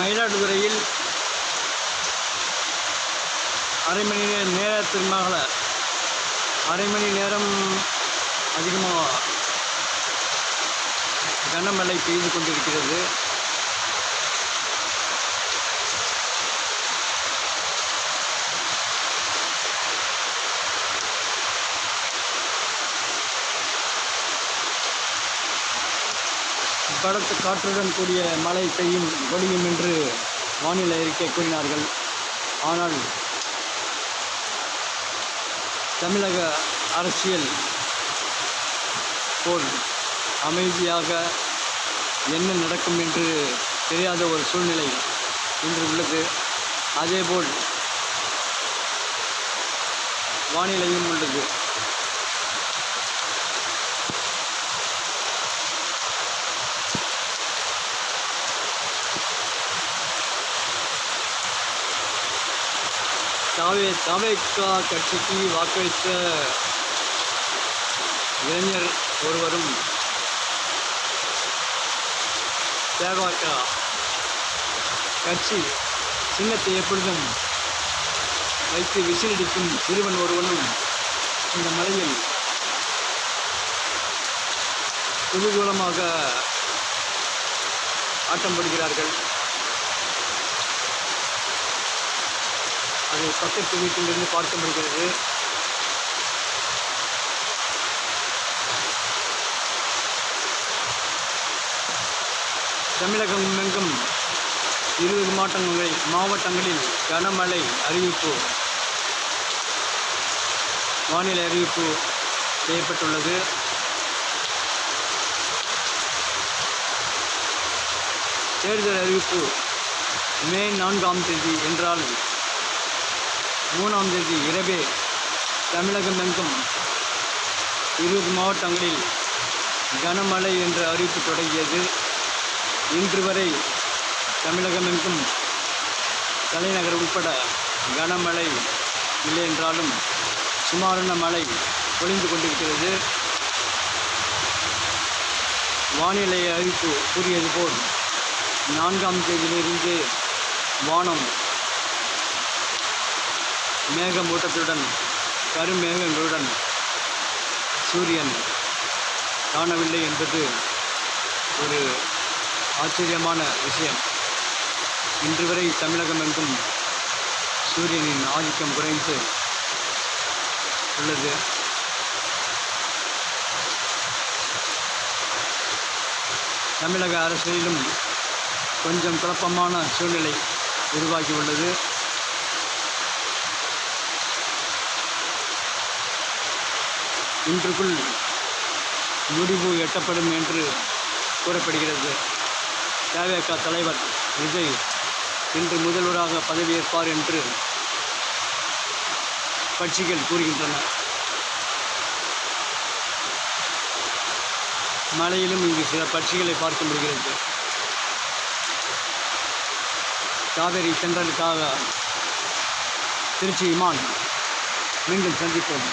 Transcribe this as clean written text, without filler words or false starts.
மயிலாடுதுறையில் அரை மணி நேரத்திற்கு மேலே அரை மணி நேரம் அதிகமாக கனமழை பெய்து கொண்டிருக்கிறது. பலத்த காற்றுடன் கூடிய மழை பொழியும் என்று வானிலை அறிக்கை கூறினார்கள். ஆனால் தமிழக அரசியல் போல் அமைதியாக என்ன நடக்கும் என்று தெரியாத ஒரு சூழ்நிலை இன்று உள்ளது. அதேபோல் வானிலையும் உள்ளது. தாவேகா கட்சிக்கு வாக்களித்த இளைஞர் ஒருவரும் தாவேகா கட்சி சின்னத்தை எப்பொழுதும் வைத்து விசிலடிக்கும் சிறுவன் ஒருவனும் இந்த மலையில் குதூகூலமாக ஆட்டம் போடுகிறார்கள். அது பக்கத்து வீட்டிலிருந்து பார்க்க முடிகிறது. தமிழகம் எங்கும் 20 மாவட்டங்களில் கனமழை அறிவிப்பு வானிலை அறிவிப்பு செய்யப்பட்டுள்ளது. தேர்தல் அறிவிப்பு மே 4ஆம் தேதி என்றால் 3ஆம் தேதி இரவே தமிழகம் எங்கும் 20 மாவட்டங்களில் கனமழை என்ற அறிவிப்பு தொடங்கியது. இன்று வரை தமிழகம் எங்கும் தலைநகர் உட்பட கனமழை இல்லை என்றாலும் சுமாரான மழை பொழிந்து கொண்டிருக்கிறது. வானிலை அறிவிப்பு கூறியது போல் 4ஆம் தேதியிலிருந்து வானம் மேகமூட்டத்துடன் கருமேகங்களுடன் சூரியன் காணவில்லை என்பது ஒரு ஆச்சரியமான விஷயம். இன்று வரை தமிழகம் எங்கும் சூரியனின் ஆதிக்கம் குறைந்து உள்ளது. தமிழக அரசியலிலும் கொஞ்சம் குழப்பமான சூழ்நிலை உருவாகியுள்ளது. இன்றுக்குள் முடிவு எட்டப்படும் என்று கூறப்படுகிறது. தாவேகா தலைவர் விஜய் இன்று முதல்வராக பதவியேற்பார் என்று கட்சிகள் கூறுகின்றன. மழையிலும் இங்கு சில பட்சிகளை பார்க்க முடிகிறது. காவேரி சென்ட்ரலுக்காக திருச்சி இமான் மீண்டும் சந்திப்போம்.